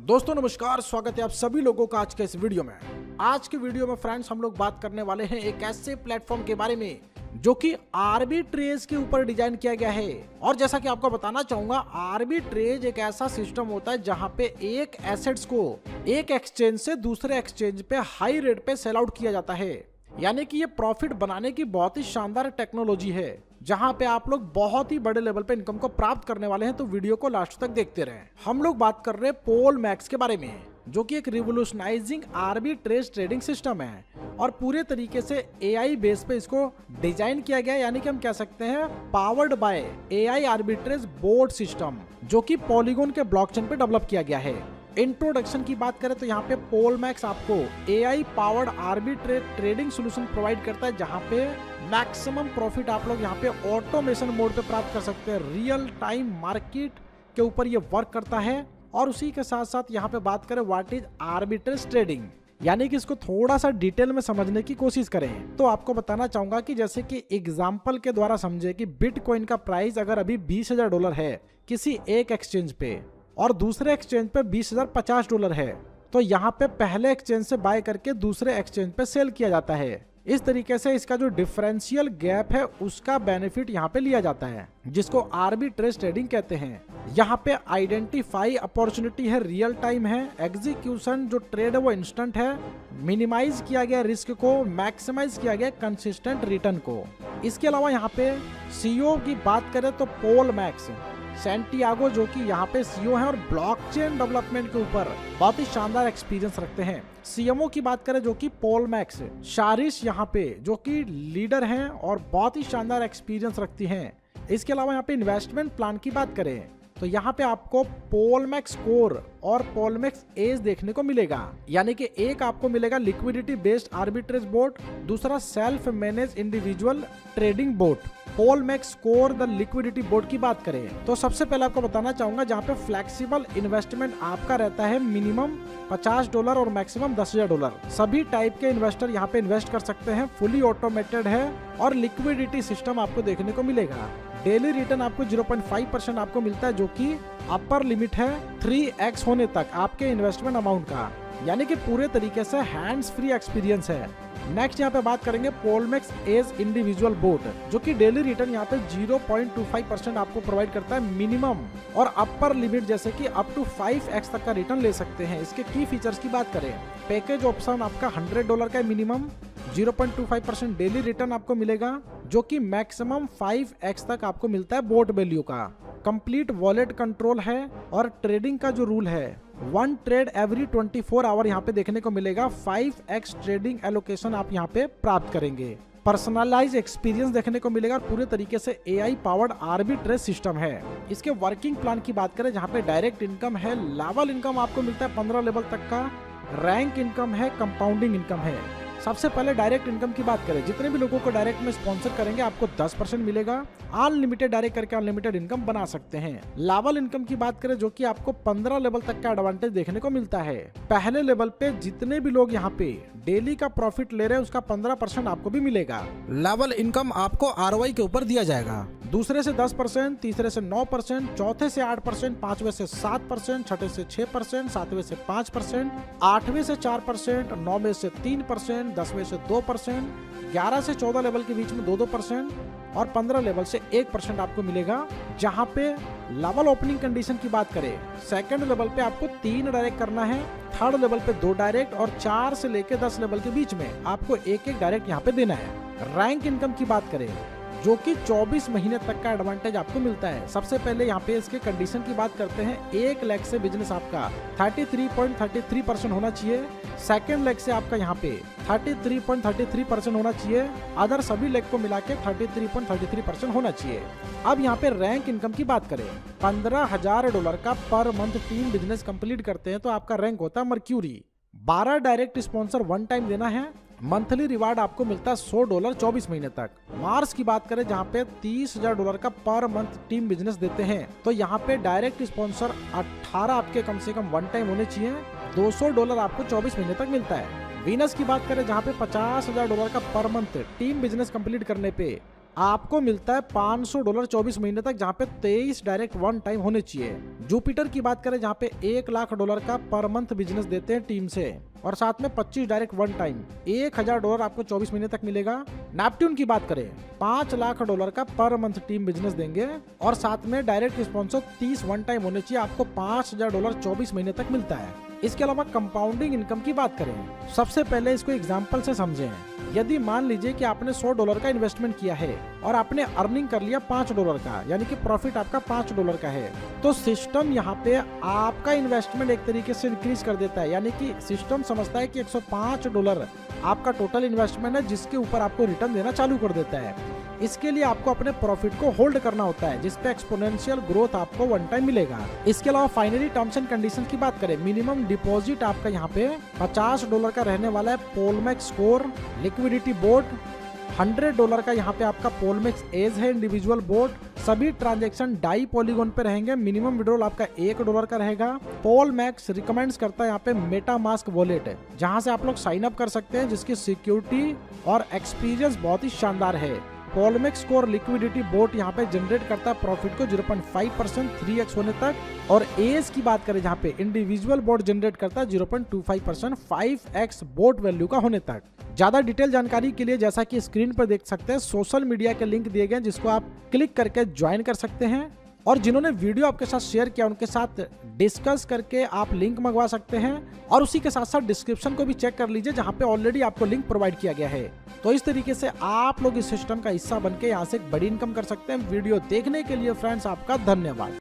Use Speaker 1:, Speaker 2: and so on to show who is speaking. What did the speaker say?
Speaker 1: दोस्तों नमस्कार, स्वागत है आप सभी लोगों का आज के इस वीडियो में। आज के वीडियो में फ्रेंड्स हम लोग बात करने वाले हैं एक ऐसे प्लेटफॉर्म के बारे में जो कि आर्बिट्रेज के ऊपर डिजाइन किया गया है। और जैसा कि आपको बताना चाहूंगा, आर्बिट्रेज एक ऐसा सिस्टम होता है जहां पे एक एसेट्स को एक एक्सचेंज से दूसरे एक्सचेंज पे हाई रेट पे सेल आउट किया जाता है। यानी कि ये प्रॉफिट बनाने की बहुत ही शानदार टेक्नोलॉजी है जहां पे आप लोग बहुत ही बड़े लेवल पे इनकम को प्राप्त करने वाले हैं। तो वीडियो को लास्ट तक देखते रहें। हम लोग बात कर रहे हैं पोल मैक्स के बारे में, जो कि एक रिवोल्यूशनाइजिंग आर्बिट्रेज ट्रेडिंग सिस्टम है और पूरे तरीके से एआई बेस पे इसको डिजाइन किया गया है। यानी कि हम कह सकते हैं powered by AI arbitrage board system, जो कि पॉलीगॉन के ब्लॉकचेन पे डेवलप किया गया है। इंट्रोडक्शन की बात करें तो यहाँ पे पोल मैक्स आपको AI powered arbitrage trading solution provide करता है, जहाँ पे मैक्सिमम प्रॉफिट आप लोग यहाँ पे ऑटोमेशन मोड पे प्राप्त कर सकते हैं। रियल टाइम मार्केट के ऊपर ये वर्क करता है। और उसी के साथ साथ यहाँ पे बात करें व्हाट इज आर्बिट्रेज ट्रेडिंग, यानी कि इसको थोड़ा सा डिटेल में समझने की कोशिश करें तो आपको बताना चाहूंगा कि जैसे कि एग्जांपल के द्वारा समझे कि बिटकॉइन का प्राइस अगर अभी $20,000 है किसी एक एक्सचेंज पे और दूसरे एक्सचेंज पे $20,050 है, तो यहाँ पे पहले एक्सचेंज से बाय करके दूसरे एक्सचेंज पे सेल किया जाता है। इस तरीके से इसका जो डिफरेंशियल गैप है उसका बेनिफिट यहाँ पे लिया जाता है, जिसको आर्बिट्रेज ट्रेडिंग कहते हैं। यहाँ पे आइडेंटिफाई अपॉर्चुनिटी है, रियल टाइम है, एग्जीक्यूशन जो ट्रेड है वो इंस्टेंट है, मिनिमाइज किया गया रिस्क को, मैक्सिमाइज किया गया कंसिस्टेंट रिटर्न को। इसके अलावा यहाँ पे सीईओ की बात करें तो पोल मैक्स सैंटियागो, जो कि यहाँ पे सीईओ है और ब्लॉकचेन डेवलपमेंट के ऊपर बहुत ही शानदार एक्सपीरियंस रखते हैं। सीएमओ की बात करें जो कि पोल मैक्स शारिश यहाँ पे जो कि लीडर हैं और बहुत ही शानदार एक्सपीरियंस रखती हैं। इसके अलावा यहाँ पे इन्वेस्टमेंट प्लान की बात करें तो यहाँ पे आपको पोल मैक्स कोर और पोल मैक्स एज देखने को मिलेगा। यानी कि एक आपको मिलेगा लिक्विडिटी बेस्ड आर्बिट्रेज बोर्ड, दूसरा self manage individual trading board. Pole max core the liquidity board की बात करें तो सबसे पहले आपको बताना चाहूंगा जहाँ पे फ्लेक्सिबल इन्वेस्टमेंट आपका रहता है मिनिमम $50 और मैक्सिमम $10,000। सभी टाइप के इन्वेस्टर यहाँ पे इन्वेस्ट कर सकते हैं, फुली ऑटोमेटेड है और लिक्विडिटी सिस्टम आपको देखने को मिलेगा। डेली रिटर्न आपको 0.5% आपको मिलता है, जो कि अपर लिमिट है 3x होने तक आपके इन्वेस्टमेंट अमाउंट का। यानी कि पूरे तरीके से हैंड्स फ्री एक्सपीरियंस है। नेक्स्ट यहाँ पे बात करेंगे पोल मैक्स एज इंडिविजुअल बोर्ड, जो कि डेली रिटर्न यहाँ पे 0.25% आपको प्रोवाइड करता है मिनिमम और अपर लिमिट जैसे कि अप टू 5x तक का रिटर्न ले सकते हैं। इसके की फीचर्स की बात करें, पैकेज ऑप्शन आपका $100 का मिनिमम 0.25% डेली रिटर्न आपको मिलेगा, जो कि मैक्सिमम 5x तक आपको मिलता है बोर्ड वैल्यू का। कंप्लीट वॉलेट कंट्रोल है और ट्रेडिंग का जो रूल है 1 ट्रेड एवरी 24 आवर यहाँ पे देखने को मिलेगा। 5x ट्रेडिंग एलोकेशन आप यहाँ पे प्राप्त करेंगे। पर्सनलाइज एक्सपीरियंस देखने को मिलेगा और पूरे तरीके से एआई पावर्ड आर्बिट्रेज सिस्टम है। इसके वर्किंग प्लान की बात करें जहाँ पे डायरेक्ट इनकम है, लेवल इनकम आपको मिलता है 15 लेवल तक का, रैंक इनकम है, कंपाउंडिंग इनकम है। सबसे पहले डायरेक्ट इनकम की बात करें, जितने भी लोगों को डायरेक्ट में स्पॉन्सर करेंगे आपको 10% मिलेगा। अनलिमिटेड डायरेक्ट करके अनलिमिटेड इनकम बना सकते हैं। लेवल इनकम की बात करें जो कि आपको 15 लेवल तक का एडवांटेज देखने को मिलता है। पहले लेवल पे जितने भी लोग यहाँ पे डेली का प्रॉफिट ले रहे हैं उसका 15% आपको भी मिलेगा। लेवल इनकम आपको आरओआई के ऊपर दिया जाएगा। दूसरे से 10%, तीसरे से 9%, चौथे से 8%, पांचवे से 7%, छठे से 6%, सातवें से 5%, आठवें से 4%, नौवें से 3%, 10वें से 2%, 11 से 14 लेवल के बीच में 2% और 15 लेवल से 1% आपको मिलेगा। जहां पे लेवल ओपनिंग कंडीशन की बात करें, सेकंड लेवल पे आपको 3 डायरेक्ट करना है, थर्ड लेवल पे 2 डायरेक्ट और 4 से लेके 10 लेवल के बीच में आपको एक डायरेक्ट यहाँ पे देना है। रैंक इनकम की बात करें जो कि 24 महीने तक का एडवांटेज आपको मिलता है। सबसे पहले यहाँ पे इसके कंडीशन की बात करते हैं। 1 लाख से बिजनेस आपका 33.33% होना चाहिए। सेकेंड लेग से आपका यहाँ पे 33.33% होना चाहिए। अदर सभी लेग को मिला के 33.33% होना चाहिए। अब यहाँ पे रैंक इनकम की बात करें, $15,000 का पर मंथ 3 बिजनेस कंप्लीट करते हैं तो आपका रैंक होता है मर्क्यूरी। 12 डायरेक्ट स्पॉन्सर 1 टाइम देना है। मंथली रिवार्ड आपको मिलता है $100 24 महीने तक। मार्स की बात करें जहाँ पे $30,000 का पर मंथ टीम बिजनेस देते हैं तो यहाँ पे डायरेक्ट स्पॉन्सर 18 आपके कम से कम 1 टाइम होने चाहिए। $200 आपको 24 महीने तक मिलता है। वीनस की बात करें जहाँ पे $50,000 का per month team business complete करने पे आपको मिलता है $500 24 महीने तक, जहाँ पे 23 डायरेक्ट वन टाइम होने चाहिए। जुपिटर की बात करें जहाँ पे $1 लाख का पर मंथ बिजनेस देते हैं टीम से, और साथ में 25 डायरेक्ट वन टाइम, $1000 आपको 24 महीने तक मिलेगा। नेपट्यून की बात करें $5 लाख का पर मंथ टीम बिजनेस देंगे, और साथ में डायरेक्ट स्पॉन्सर 30 वन टाइम होने चाहिए, आपको $5000 24 महीने तक मिलता है। इसके अलावा कंपाउंडिंग इनकम की बात करें, सबसे पहले इसको एग्जांपल से समझें। यदि मान लीजिए कि आपने $100 का इन्वेस्टमेंट किया है और आपने अर्निंग कर लिया $5 का, यानी कि प्रॉफिट आपका $5 का है, तो सिस्टम यहाँ पे आपका इन्वेस्टमेंट एक तरीके से इंक्रीज कर देता है। यानी कि सिस्टम समझता है कि $105 आपका टोटल इन्वेस्टमेंट है, जिसके ऊपर आपको रिटर्न देना चालू कर देता है। इसके लिए आपको अपने प्रॉफिट को होल्ड करना होता है, जिसपे एक्सपोनेंशियल ग्रोथ आपको वन टाइम मिलेगा। इसके अलावा फाइनली टर्म्स एंड कंडीशंस की बात करें, मिनिमम डिपॉजिट आपका यहाँ पे $50 का रहने वाला है। पोलमैक्स स्कोर लिक्विडिटी बोर्ड $100 का यहाँ पे आपका पोलमैक्स एज है इंडिविजुअल बोर्ड। सभी ट्रांजैक्शन डाई पॉलीगॉन पे रहेंगे। मिनिमम विड्रॉल आपका $1 का रहेगा। पोलमैक्स रिकमेंड्स करता है यहाँ पे मेटामास्क वॉलेट है, जहाँ से आप लोग साइन अप कर सकते हैं, जिसकी सिक्योरिटी और एक्सपीरियंस बहुत ही शानदार है। पोलमैक्स स्कोर लिक्विडिटी बोट यहाँ पे जनरेट करता है प्रॉफिट को 0.5% 3x होने तक, और एज की बात करें जहाँ पे इंडिविजुअल बोट जनरेट करता है 0.25% 5x बोट वैल्यू का होने तक। ज्यादा डिटेल जानकारी के लिए जैसा कि स्क्रीन पर देख सकते हैं, सोशल मीडिया के लिंक दिए गए, जिसको आप क्लिक करके ज्वाइन कर सकते हैं, और जिन्होंने वीडियो आपके साथ शेयर किया उनके साथ डिस्कस करके आप लिंक मंगवा सकते हैं, और उसी के साथ साथ डिस्क्रिप्शन को भी चेक कर लीजिए, जहां पे ऑलरेडी आपको लिंक प्रोवाइड किया गया है। तो इस तरीके से आप लोग इस सिस्टम का हिस्सा बनके यहां से एक बड़ी इनकम कर सकते हैं। वीडियो देखने के लिए फ्रेंड्स आपका धन्यवाद।